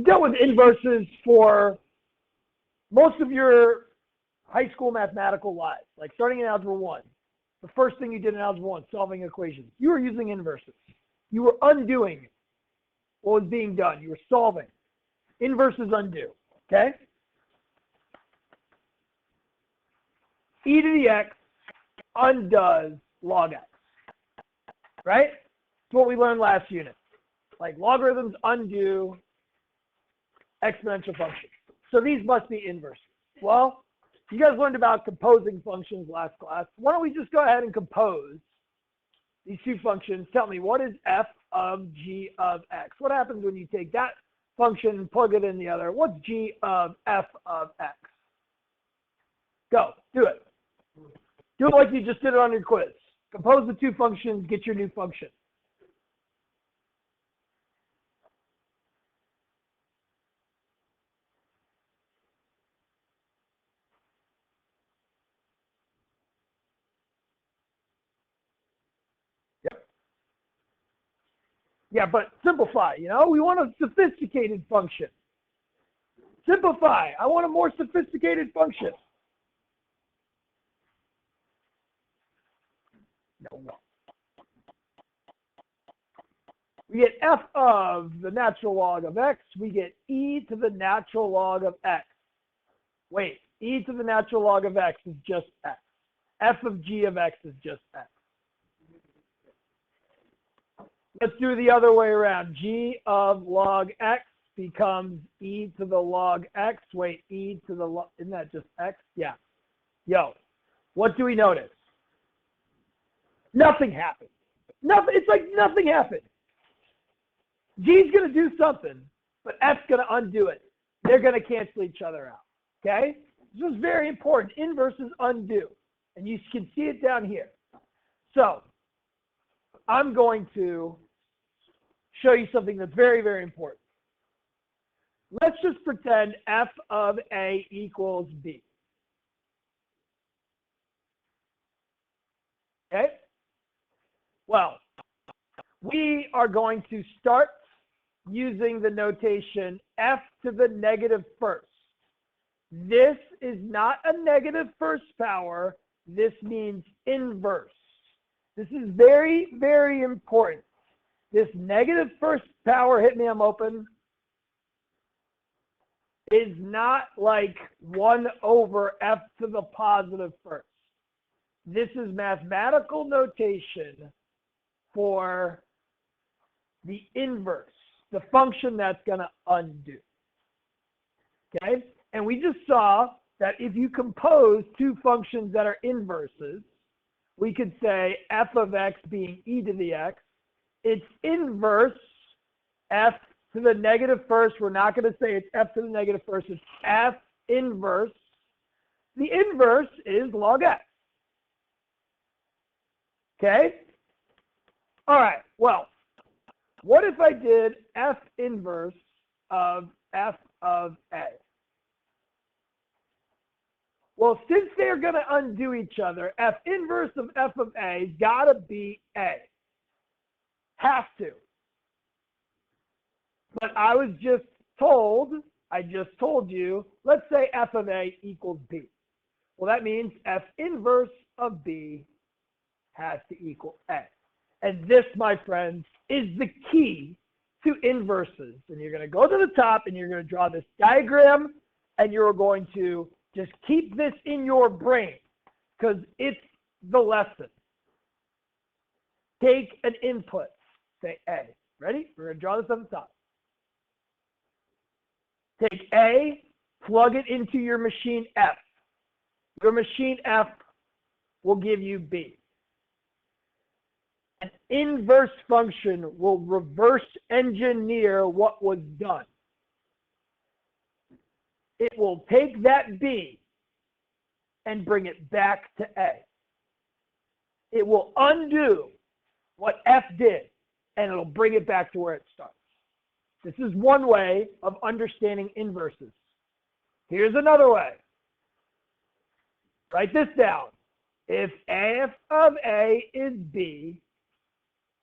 You've dealt with inverses for most of your high school mathematical lives, like starting in Algebra 1. The first thing you did in Algebra 1, solving equations. You were using inverses. You were undoing what was being done. You were solving. Inverses undo, okay? E to the x undoes log x, right? That's what we learned last unit. Like logarithms undo exponential functions. So these must be inverses. Well, you guys learned about composing functions last class. Why don't we just go ahead and compose these two functions? Tell me, what is f of g of x? What happens when you take that function and plug it in the other? What's g of f of x? Go, do it. Do it like you just did it on your quiz. Compose the two functions, get your new function. Yep. Yeah, but simplify, you know? We want a sophisticated function. Simplify. I want a more sophisticated function. No. We get f of the natural log of x. We get e to the natural log of x. Wait, e to the natural log of x is just x. F of g of x is just x. Let's do the other way around. G of log x becomes e to the log x. Wait, e to the log, isn't that just x? Yeah. Yo, what do we notice? Nothing happened. Nothing. It's like nothing happened. G's going to do something, but F's going to undo it. They're going to cancel each other out. Okay? This is very important. Inverses undo. And you can see it down here. So I'm going to show you something that's very, very important. Let's just pretend f of a equals b. Okay? Well, we are going to start using the notation f to the negative first. This is not a negative first power. This means inverse. This is very, very important. This negative first power, hit me, I'm open, is not like 1 over f to the positive first. This is mathematical notation for the inverse, the function that's going to undo. Okay? And we just saw that if you compose two functions that are inverses, we could say f of x being e to the x, its inverse, f to the negative first. We're not going to say it's f to the negative first. It's f inverse. The inverse is log x. Okay? All right. Well, what if I did f inverse of f of a? Well, since they're going to undo each other, f inverse of f of a has got to be a. Have to. But I just told you, let's say f of a equals b. Well, that means f inverse of b has to equal a. And this, my friends, is the key to inverses. And you're going to go to the top and you're going to draw this diagram and you're going to just keep this in your brain because it's the lesson. Take an input, say A. Ready? We're going to draw this on the top. Take A, plug it into your machine F. Your machine F will give you B. An inverse function will reverse engineer what was done. It will take that B and bring it back to A. It will undo what F did, and it'll bring it back to where it starts. This is one way of understanding inverses. Here's another way. Write this down. If f of A is B,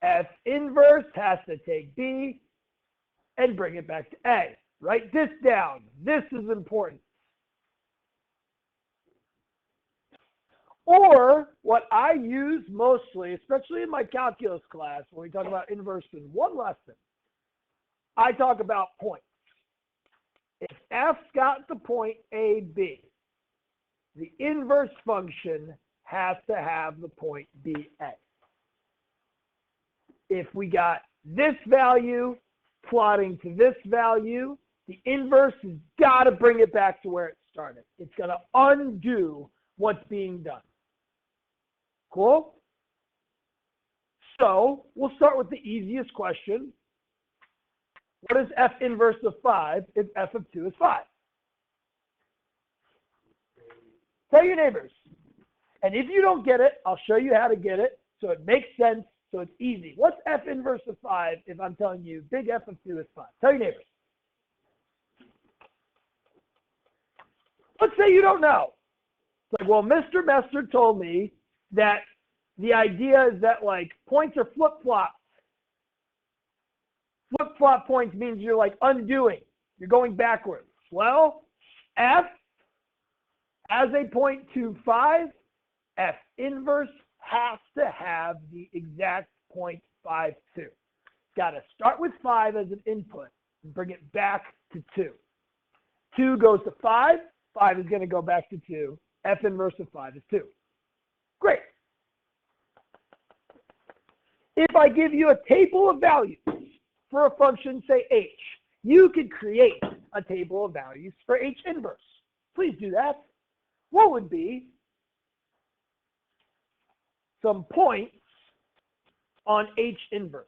F inverse has to take B and bring it back to A. Write this down. This is important. Or what I use mostly, especially in my calculus class, when we talk about inverse in one lesson, I talk about points. If f's got the point AB, the inverse function has to have the point BA. If we got this value plotting to this value, the inverse has got to bring it back to where it started. It's going to undo what's being done. Cool? So we'll start with the easiest question. What is f inverse of 5 if f of 2 is 5? Tell your neighbors. And if you don't get it, I'll show you how to get it so it makes sense, so it's easy. What's f inverse of 5 if I'm telling you big F of 2 is 5? Tell your neighbors. Let's say you don't know. It's like, well, Mr. Messer told me that the idea is that like points are flip-flops. Flip-flop points means you're like undoing. You're going backwards. Well, f as a point to 5, f inverse has to have the exact 0.52. It's got to start with 5 as an input and bring it back to 2. 2 goes to 5. 5 is going to go back to 2. F inverse of 5 is 2. Great. If I give you a table of values for a function, say h, you could create a table of values for h inverse. Please do that. What would be some points on h inverse?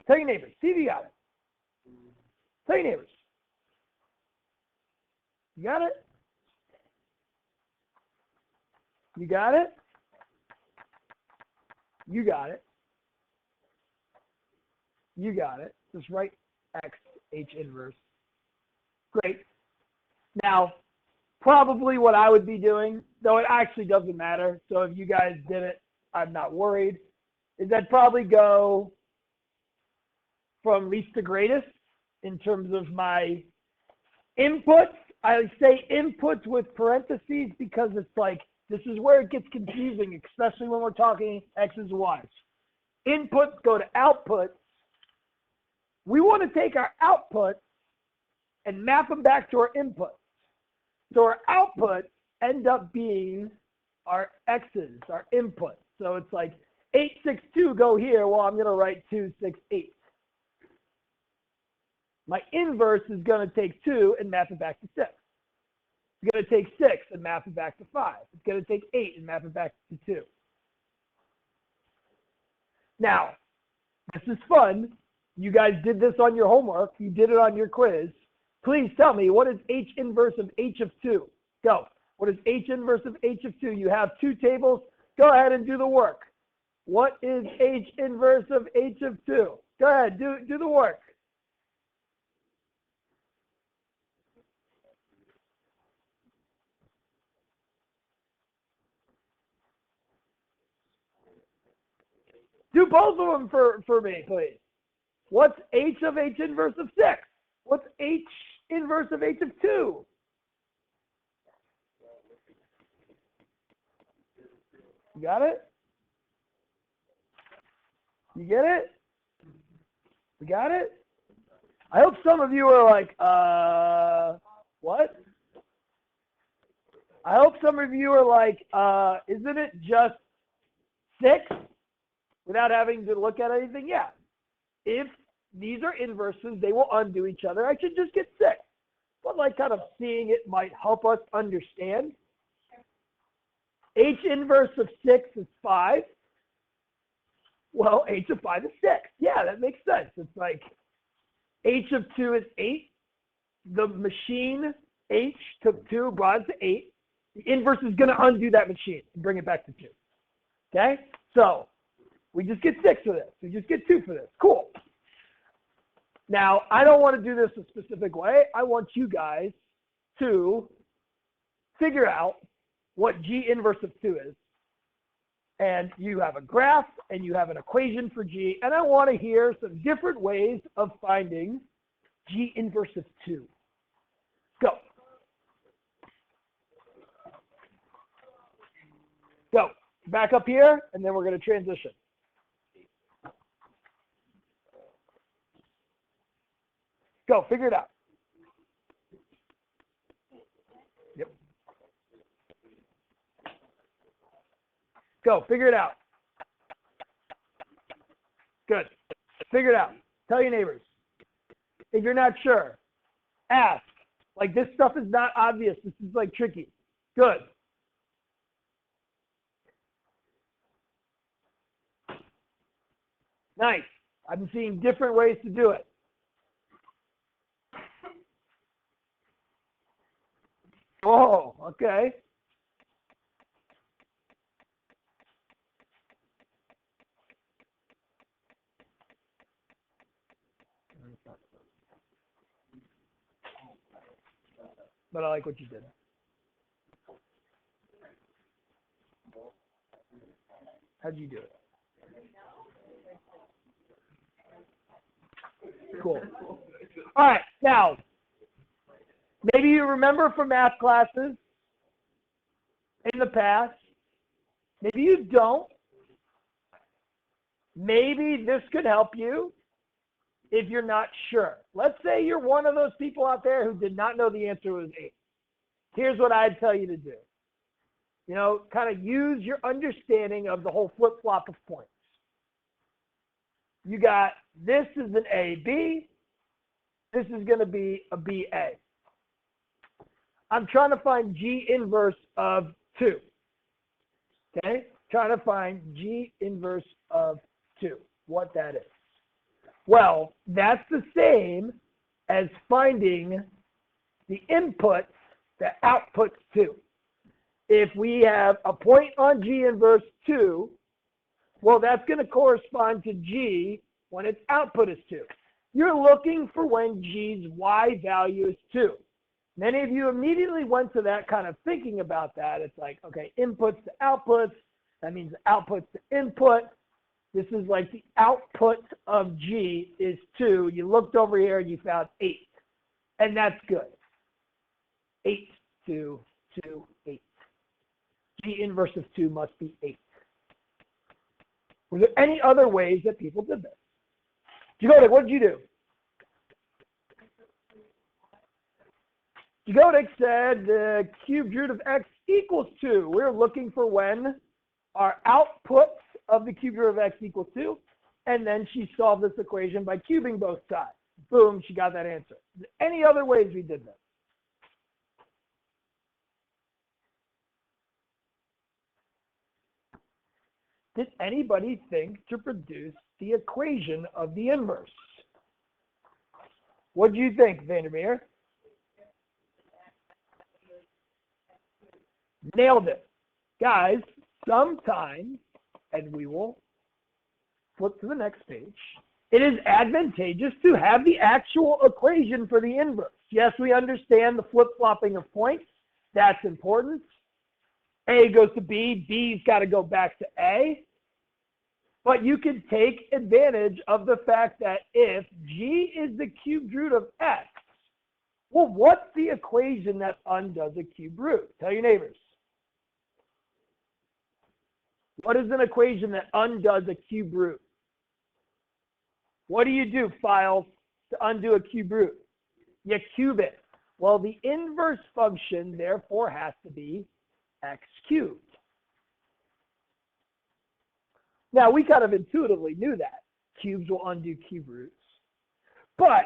Tell your neighbors. See if you got it. Tell your neighbors. You got it? You got it? You got it. You got it. Just write x h inverse. Great. Now, probably what I would be doing, though it actually doesn't matter, so if you guys did it, I'm not worried, is I'd probably go from least to greatest in terms of my inputs. I say inputs with parentheses because it's like, this is where it gets confusing, especially when we're talking x's and y's. Inputs go to outputs. We want to take our outputs and map them back to our inputs. So our outputs end up being our x's, our inputs. So it's like 8, 6, 2 go here. Well, I'm going to write 2, 6, 8. My inverse is going to take 2 and map it back to 6. It's going to take 6 and map it back to 5. It's going to take 8 and map it back to 2. Now, this is fun. You guys did this on your homework. You did it on your quiz. Please tell me, what is h inverse of h of 2? Go. What is h inverse of h of 2? You have 2 tables. Go ahead and do the work. What is h inverse of h of 2? Go ahead, do the work. Do both of them for me, please. What's h of h inverse of 6? What's h inverse of h of 2? You got it? You get it? You got it? I hope some of you are like, what? I hope some of you are like, isn't it just 6? Without having to look at anything? Yeah. If these are inverses, they will undo each other. I should just get 6. But like kind of seeing it might help us understand. H inverse of 6 is 5. Well, h of 5 is 6. Yeah, that makes sense. It's like h of 2 is 8. The machine h took 2, brought it to 8. The inverse is going to undo that machine and bring it back to 2. Okay? So we just get 6 for this. We just get 2 for this. Cool. Now, I don't want to do this a specific way. I want you guys to figure out what G inverse of 2 is. And you have a graph and you have an equation for G. And I want to hear some different ways of finding G inverse of 2. Go. Go. Back up here, and then we're going to transition. Go. Figure it out. Yep. Go. Figure it out. Good. Figure it out. Tell your neighbors. If you're not sure, ask. Like, this stuff is not obvious. This is like tricky. Good. Nice. I'm seeing different ways to do it. Oh, okay. But I like what you did. How'd you do it? Cool. All right, now, maybe you remember from math classes in the past. Maybe you don't. Maybe this could help you if you're not sure. Let's say you're one of those people out there who did not know the answer was 8. Here's what I'd tell you to do. You know, kind of use your understanding of the whole flip-flop of points. You got, this is an AB. This is going to be a BA. I'm trying to find G inverse of 2. Okay? Trying to find G inverse of 2, what that is. Well, that's the same as finding the inputs that outputs 2. If we have a point on G inverse 2, well, that's going to correspond to G when its output is 2. You're looking for when G's Y value is 2. Many of you immediately went to that kind of thinking about that. It's like, okay, inputs to outputs. That means outputs to input. This is like the output of G is 2. You looked over here and you found 8. And that's good. 8, 2, 2, 8. G inverse of 2 must be 8. Were there any other ways that people did this? Jagodik, what did you do? Jagodik said the cubed root of x equals 2. We're looking for when our output of the cubed root of x equals 2, and then she solved this equation by cubing both sides. Boom, she got that answer. Any other ways we did this? Did anybody think to produce the equation of the inverse? What do you think, Vandermeer? Nailed it. Guys, sometimes, and we will flip to the next page, it is advantageous to have the actual equation for the inverse. Yes, we understand the flip-flopping of points. That's important. A goes to B, B's got to go back to A. But you can take advantage of the fact that if G is the cubed root of x, well, what's the equation that undoes a cubed root? Tell your neighbors. What is an equation that undoes a cubed root? What do you do, Files, to undo a cubed root? You cube it. Well, the inverse function, therefore, has to be x cubed. Now, we kind of intuitively knew that. Cubes will undo cube roots. But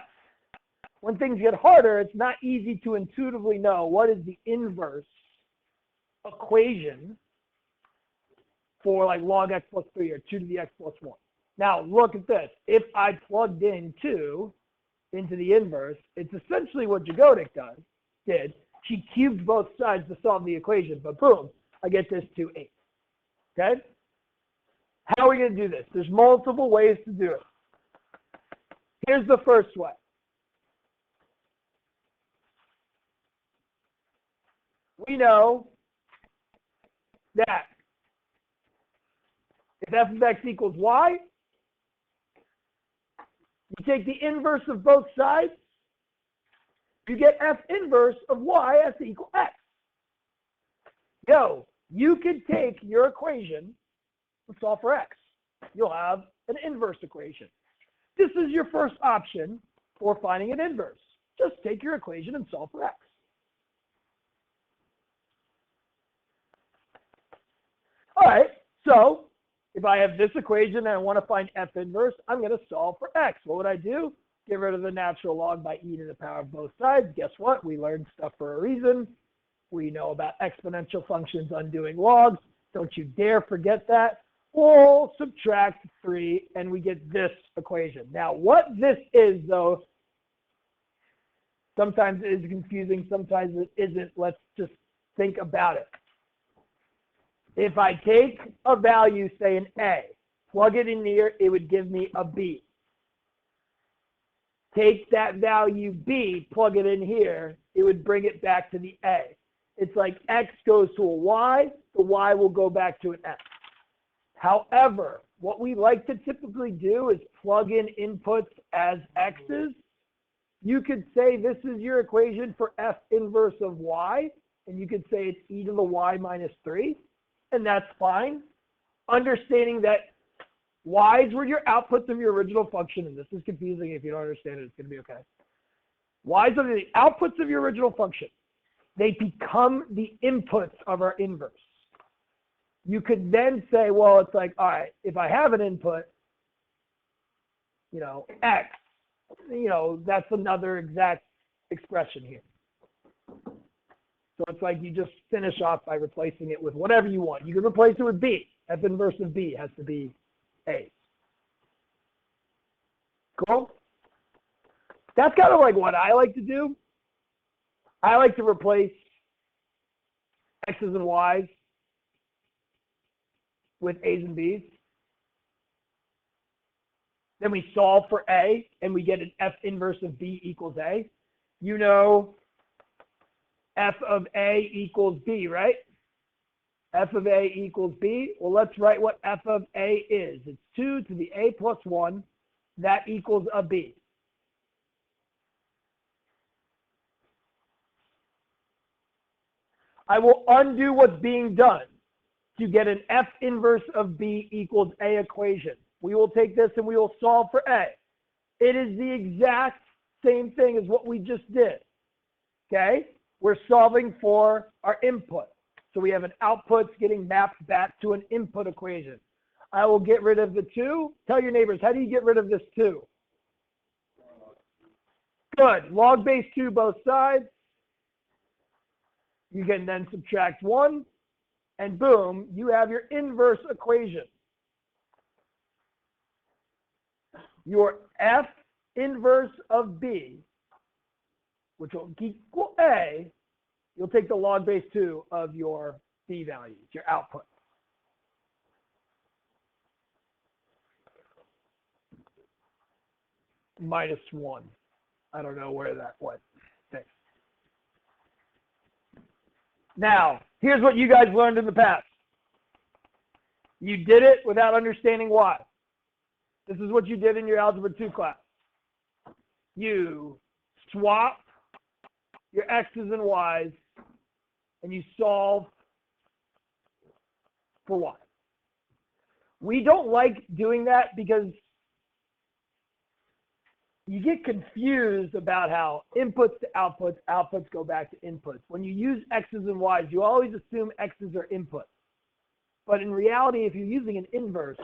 when things get harder, it's not easy to intuitively know what is the inverse equation for like log x plus 3 or 2 to the x plus 1. Now, look at this. If I plugged in 2 into the inverse, it's essentially what Jagodik did. She cubed both sides to solve the equation, but boom, I get this 2, 8. Okay? How are we going to do this? There's multiple ways to do it. Here's the first way. We know that if f of x equals y, you take the inverse of both sides, you get f inverse of y has to equal x. You could take your equation and solve for x. You'll have an inverse equation. This is your first option for finding an inverse. Just take your equation and solve for x. All right, so if I have this equation and I want to find f inverse, I'm going to solve for x. What would I do? Get rid of the natural log by e to the power of both sides. Guess what? We learned stuff for a reason. We know about exponential functions undoing logs. Don't you dare forget that. We'll subtract 3 and we get this equation. Now, what this is, though, sometimes it is confusing, sometimes it isn't. Let's just think about it. If I take a value, say an A, plug it in here, it would give me a B. Take that value B, plug it in here, it would bring it back to the A. It's like X goes to a Y, the Y will go back to an X. However, what we like to typically do is plug in inputs as X's. You could say this is your equation for f inverse of Y, and you could say it's e to the Y minus 3. And that's fine. Understanding that y's were your outputs of your original function, and this is confusing. If you don't understand it, it's going to be okay. Y's are the outputs of your original function. They become the inputs of our inverse. You could then say, well, it's like, all right, if I have an input, x, that's another exact expression here. So it's like you just finish off by replacing it with whatever you want. You can replace it with B. F inverse of B has to be A. Cool? That's kind of like what I like to do. I like to replace X's and Y's with A's and B's. Then we solve for A, and we get an F inverse of B equals A. F of A equals B, right? F of A equals B. Well, let's write what F of A is. It's 2 to the A plus 1. That equals a B. I will undo what's being done to get an F inverse of B equals A equation. We will take this and we will solve for A. It is the exact same thing as what we just did. Okay? We're solving for our input. So we have an output getting mapped back to an input equation. I will get rid of the 2. Tell your neighbors, how do you get rid of this 2? Good. Log base 2 both sides. You can then subtract 1. And boom, you have your inverse equation. Your F inverse of B, which will equal A, you'll take the log base 2 of your B values, your output. Minus 1. I don't know where that went. Thanks. Now, here's what you guys learned in the past. You did it without understanding why. This is what you did in your Algebra 2 class. You swap your X's and Y's, and you solve for Y. We don't like doing that because you get confused about how inputs to outputs, outputs go back to inputs. When you use X's and Y's, you always assume X's are inputs. But in reality, if you're using an inverse,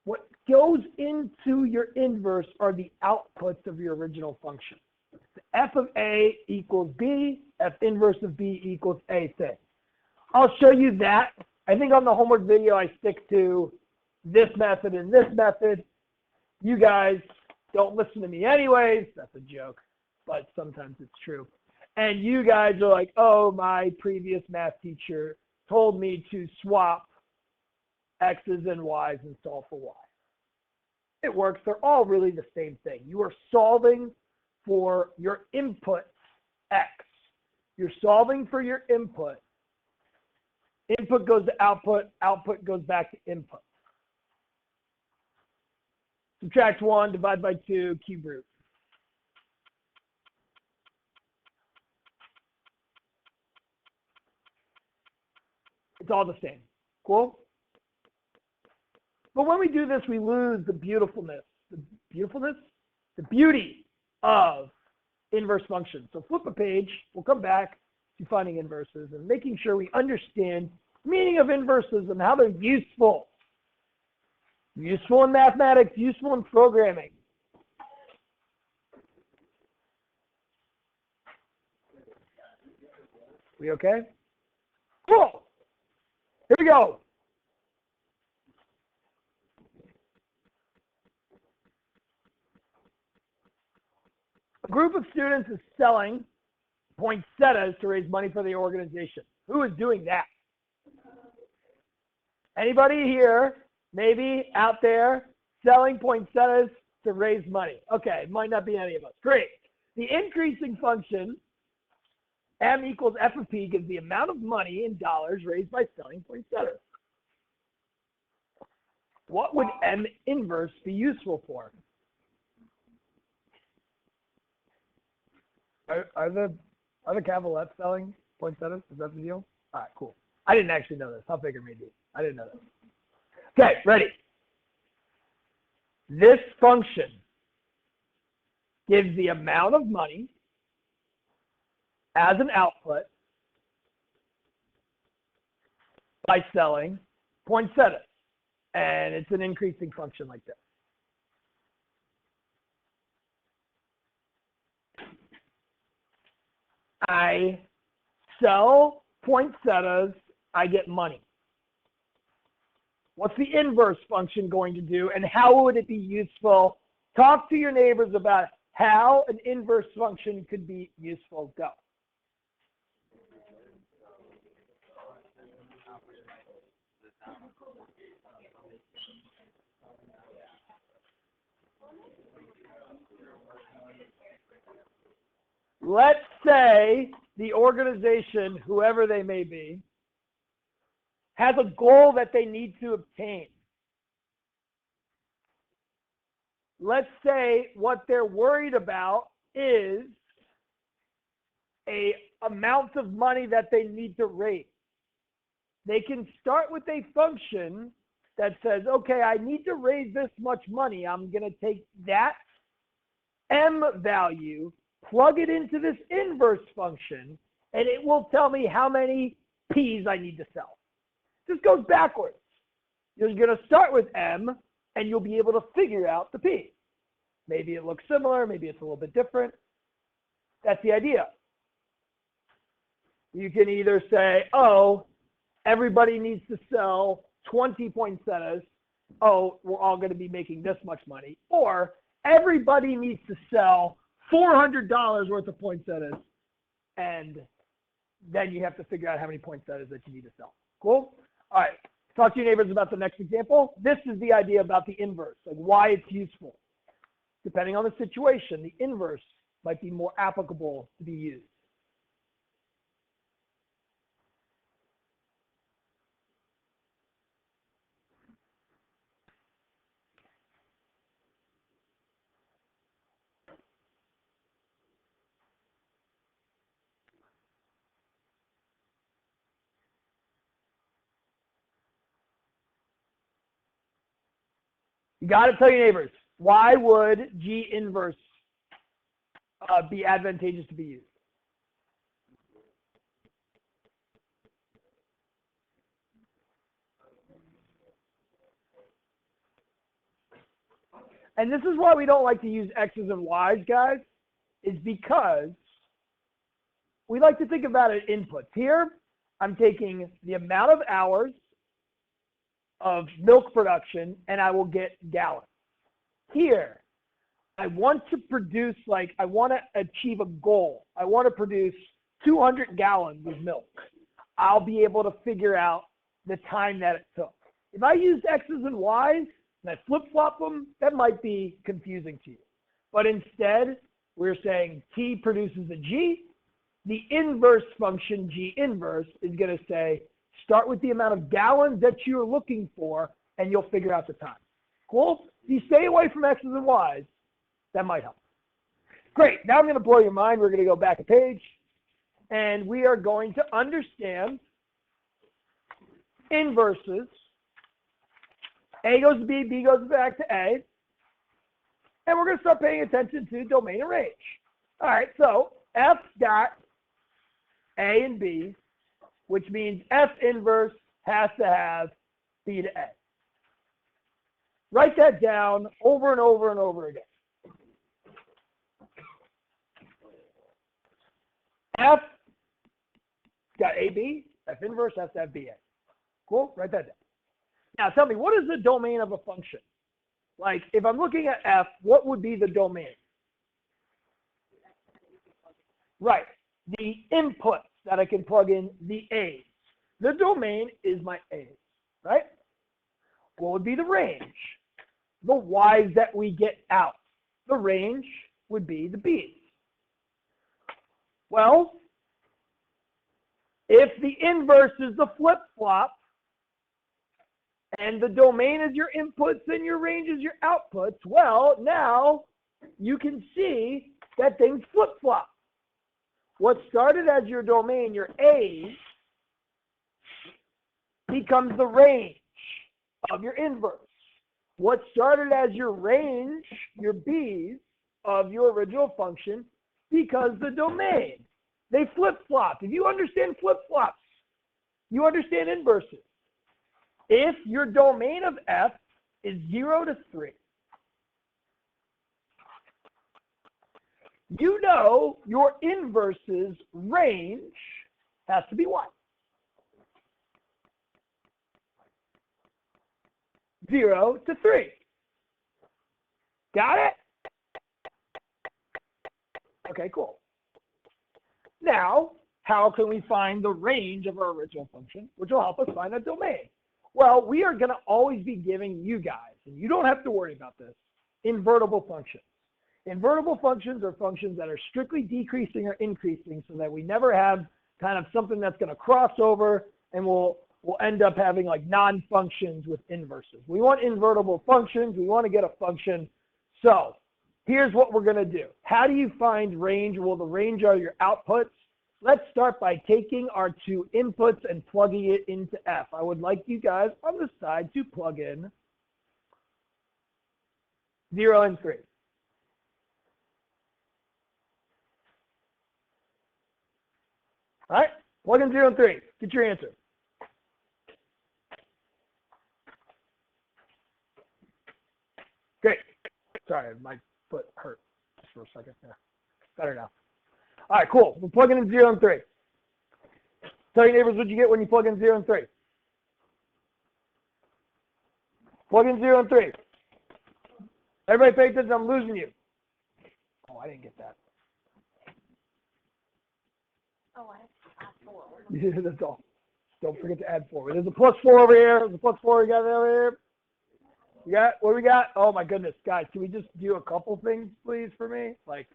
what goes into your inverse are the outputs of your original function. F of A equals B, F inverse of B equals A thing. I'll show you that. I think on the homework video, I stick to this method and this method. You guys don't listen to me anyways. That's a joke, but sometimes it's true. And you guys are like, oh, my previous math teacher told me to swap X's and Y's and solve for Y. it works. They're all really the same thing. You are solving for your input X. You're solving for your input. Input goes to output. Output goes back to input. Subtract 1, divide by 2, cube root. It's all the same. Cool? But when we do this, we lose the beautifulness. The beauty of inverse functions. So flip a page. We'll come back to finding inverses and making sure we understand the meaning of inverses and how they're useful. Useful in mathematics, useful in programming. We okay? Cool. Here we go. A group of students is selling poinsettias to raise money for the organization. Who is doing that? Anybody here, maybe out there, selling poinsettias to raise money? Okay, it might not be any of us. Great. The increasing function, M equals F of P, gives the amount of money in dollars raised by selling poinsettias. What would M inverse be useful for? Are the Cavalettes selling poinsettias? Is that the deal? All right, cool. I didn't actually know this. I'll figure maybe. I didn't know this. Okay, ready. This function gives the amount of money as an output by selling poinsettias. And it's an increasing function like this. I sell poinsettias, I get money. What's the inverse function going to do, and how would it be useful? Talk to your neighbors about how an inverse function could be useful. Go. Let's say the organization, whoever they may be, has a goal that they need to obtain. Let's say what they're worried about is an amount of money that they need to raise. They can start with a function that says, okay, I need to raise this much money. I'm going to take that M value, plug it into this inverse function, and it will tell me how many P's I need to sell. This goes backwards. You're going to start with M, and you'll be able to figure out the P. Maybe it looks similar, maybe it's a little bit different. That's the idea. You can either say, oh, everybody needs to sell 20 poinsettias. Oh, we're all going to be making this much money. Or everybody needs to sell $400 worth of poinsettias. And then you have to figure out how many poinsettias that you need to sell. Cool? All right. Talk to your neighbors about the next example. This is the idea about the inverse, like why it's useful. Depending on the situation, the inverse might be more applicable to be used. You got to tell your neighbors, why would G inverse be advantageous to be used? And this is why we don't like to use X's and Y's, guys, is because we like to think about it inputs. Here, I'm taking the amount of hours of milk production, and I will get gallons. Here, I want to produce, I want to achieve a goal. I want to produce 200 gallons of milk. I'll be able to figure out the time that it took. If I used X's and Y's, and I flip-flop them, that might be confusing to you. But instead, we're saying T produces a G. The inverse function, G inverse, is going to say, start with the amount of gallons that you're looking for, and you'll figure out the time. Cool? If you stay away from X's and Y's, that might help. Great. Now I'm going to blow your mind. We're going to go back a page, and we are going to understand inverses. A goes to B, B goes back to A, and we're going to start paying attention to domain and range. All right, so F got A and B, which means F inverse has to have B to A. Write that down over and over and over again. F got AB, F inverse has to have BA. Cool? Write that down. Now tell me, what is the domain of a function? Like, if I'm looking at F, what would be the domain? Right. The inputs that I can plug in, the A's. The domain is my A's, right? What would be the range? The Y's that we get out. The range would be the B's. Well, if the inverse is the flip-flop, and the domain is your inputs and your range is your outputs, well, now you can see that things flip-flop. What started as your domain, your A's, becomes the range of your inverse. What started as your range, your B's, of your original function, becomes the domain. They flip-flop. If you understand flip-flops, you understand inverses. If your domain of F is 0 to 3, you know your inverse's range has to be what? 0 to 3. Got it? Okay, cool. Now, how can we find the range of our original function, which will help us find a domain? Well, we are going to always be giving you guys, and you don't have to worry about this, invertible functions. Invertible functions are functions that are strictly decreasing or increasing so that we never have kind of something that's going to cross over and we'll end up having like non-functions with inverses. We want invertible functions. We want to get a function. So here's what we're going to do. How do you find range? Well, the range are your outputs. Let's start by taking our two inputs and plugging it into F. I would like you guys on the side to plug in 0 and 3. All right, plug in 0 and 3. Get your answer. Great. Sorry, my foot hurt just for a second. Yeah, better now. All right, cool. We're plugging in 0 and 3. Tell your neighbors what you get when you plug in 0 and 3. Plug in 0 and 3. Everybody pay attention, I'm losing you. Oh, I didn't get that. Oh, I have to add 4. Yeah, that's all. Don't forget to add 4. There's a +4 over here. There's a +4 we got over here. You got, what do we got? Oh my goodness, guys, can we just do a couple things, please, for me? Like,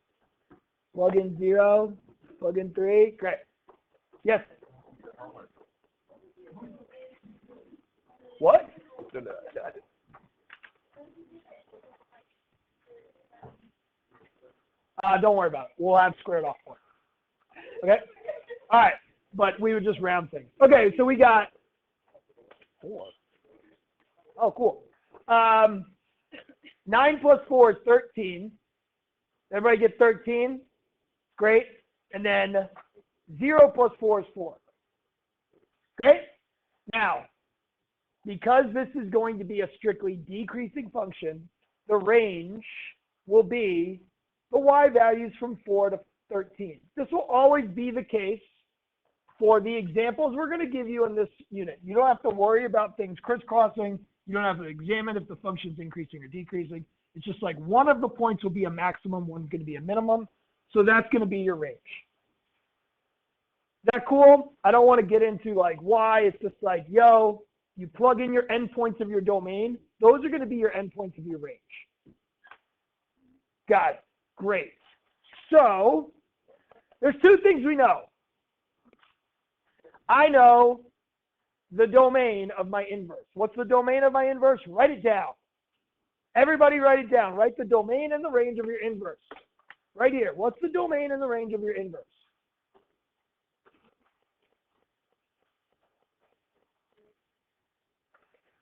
plug in 0, plug in 3. Great. Yes. What? Don't worry about it. We'll have squared off for it. Okay? All right. But we would just round things. Okay, so we got 4. Oh, cool. 9 plus 4 is 13. Everybody get 13? Great. And then 0 plus 4 is 4. Great. Now, because this is going to be a strictly decreasing function, the range will be the y values from 4 to 13. This will always be the case for the examples we're going to give you in this unit. You don't have to worry about things crisscrossing. You don't have to examine if the function's increasing or decreasing. It's just like one of the points will be a maximum, one's going to be a minimum. So that's going to be your range. Is that cool? I don't want to get into like why. It's just like, yo, you plug in your endpoints of your domain. Those are going to be your endpoints of your range. Got it. Great. So there's two things we know. I know the domain of my inverse. What's the domain of my inverse? Write it down. Everybody write it down. Write the domain and the range of your inverse. Right here. What's the domain and the range of your inverse?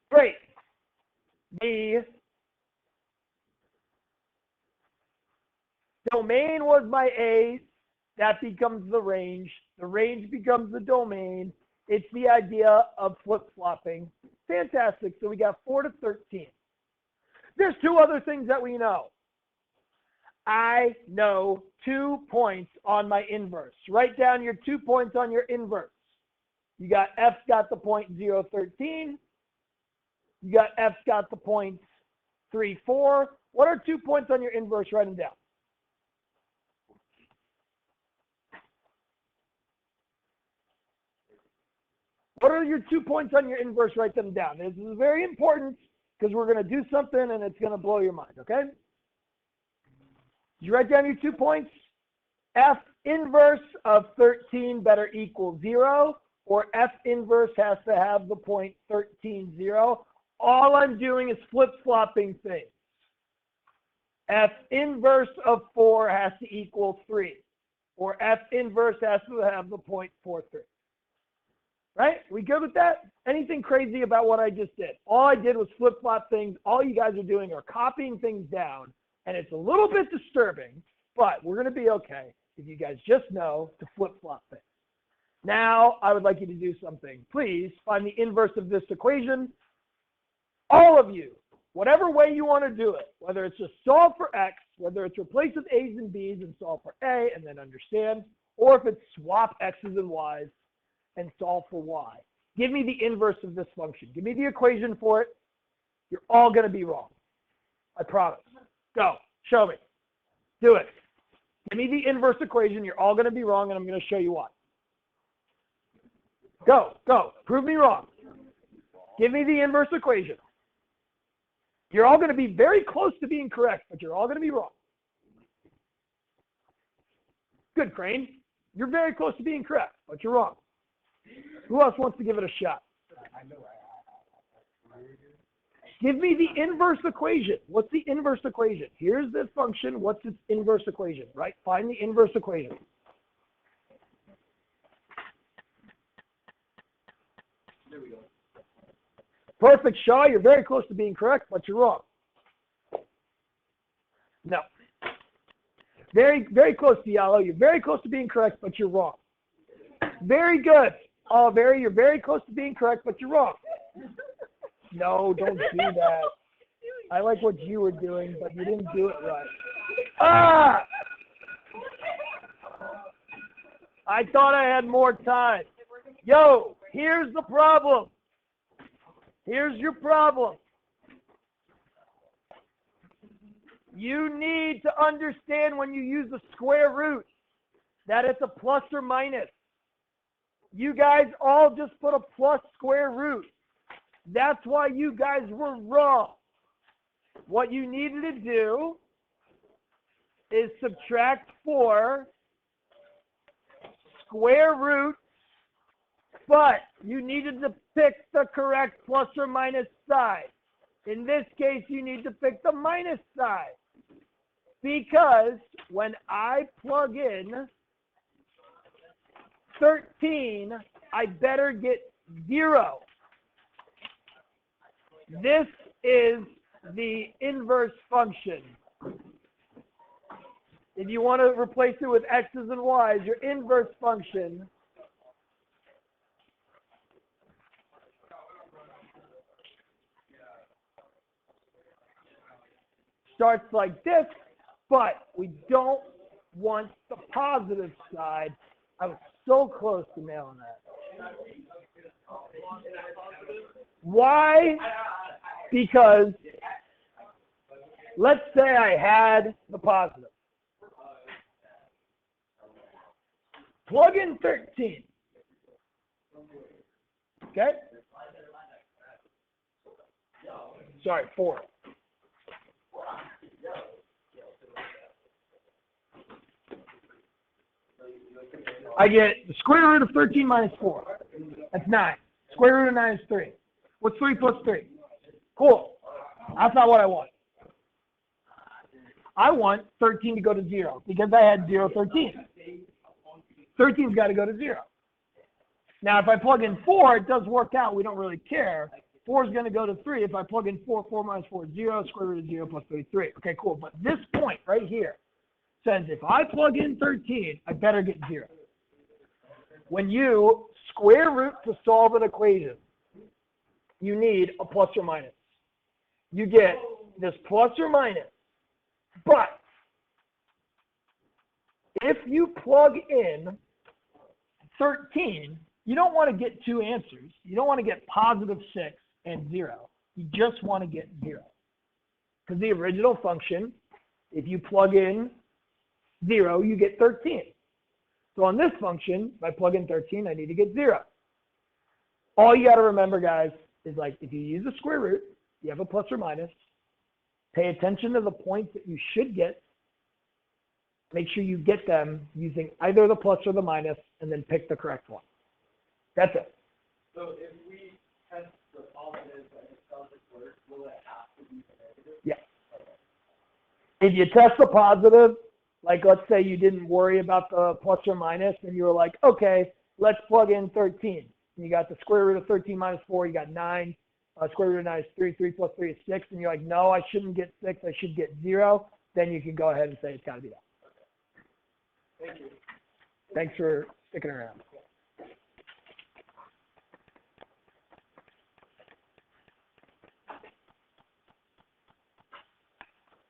Great. The domain was my A. That becomes the range. The range becomes the domain. It's the idea of flip-flopping. Fantastic. So we got 4 to 13. There's two other things that we know. I know 2 points on my inverse. Write down your 2 points on your inverse. You got F's got the point 0, 13. You got F's got the point 3, 4. What are 2 points on your inverse? Write them down. What are your 2 points on your inverse? Write them down. This is very important because we're going to do something and it's going to blow your mind, okay? Did you write down your 2 points? F inverse of 13 better equal 0, or F inverse has to have the point 13, 0. All I'm doing is flip-flopping things. F inverse of 4 has to equal 3, or F inverse has to have the point 43. Right? We good with that? Anything crazy about what I just did? All I did was flip-flop things. All you guys are doing are copying things down, and it's a little bit disturbing, but we're going to be okay if you guys just know to flip-flop things. Now, I would like you to do something. Please find the inverse of this equation. All of you, whatever way you want to do it, whether it's just solve for X, whether it's replace with A's and B's and solve for A and then understand, or if it's swap X's and Y's and solve for Y. Give me the inverse of this function. Give me the equation for it. You're all going to be wrong. I promise. Go. Show me. Do it. Give me the inverse equation. You're all going to be wrong, and I'm going to show you why. Go. Go. Prove me wrong. Give me the inverse equation. You're all going to be very close to being correct, but you're all going to be wrong. Good, Crane. You're very close to being correct, but you're wrong. Who else wants to give it a shot? Give me the inverse equation. What's the inverse equation? Here's the function. What's its inverse equation, right? Find the inverse equation. There we go. Perfect, Shaw. You're very close to being correct, but you're wrong. No. Very, very close to yellow. You're very close to being correct, but you're wrong. Very good. Oh, you're very close to being correct, but you're wrong. No, don't do that. I like what you were doing, but you didn't do it right. Ah! I thought I had more time. Yo, here's the problem. Here's your problem. You need to understand when you use the square root that it's a plus or minus. You guys all just put a plus square root. That's why you guys were wrong. What you needed to do is subtract 4 square root, but you needed to pick the correct plus or minus side. In this case, you need to pick the minus side, because when I plug in 13, I better get 0. This is the inverse function. If you want to replace it with X's and Y's, your inverse function starts like this, but we don't want the positive side. I was so close to nailing that. Why? Because let's say I had the positive. Plug in 13. Okay? Sorry, 4. I get the square root of 13 minus 4. That's 9. Square root of 9 is 3. What's 3 plus 3? Cool. That's not what I want. I want 13 to go to 0 because I had 0, 13. 13's got to go to 0. Now, if I plug in 4, it does work out. We don't really care. 4 is going to go to 3. If I plug in 4, 4 minus 4 is 0. Square root of 0 plus 3 is 3. Okay, cool. But this point right here says if I plug in 13, I better get 0. When you square root to solve an equation, you need a plus or minus. You get this plus or minus. But if you plug in 13, you don't want to get 2 answers. You don't want to get positive 6 and 0. You just want to get 0. Because the original function, if you plug in 0, you get 13. So on this function, if I plug in 13, I need to get 0. All you got to remember, guys, is like if you use a square root, you have a plus or minus. Pay attention to the points that you should get. Make sure you get them using either the plus or the minus, and then pick the correct one. That's it. So if we test the positive and it doesn't work, will it have to be the negative? Yeah. If you test the positive, like let's say you didn't worry about the plus or minus, and you were like, okay, let's plug in 13. And you got the square root of 13 minus 4, you got 9. Square root of 9 is 3. 3 plus 3 is 6. And you're like, no, I shouldn't get 6. I should get 0. Then you can go ahead and say it's got to be that. Thank you. Thanks for sticking around.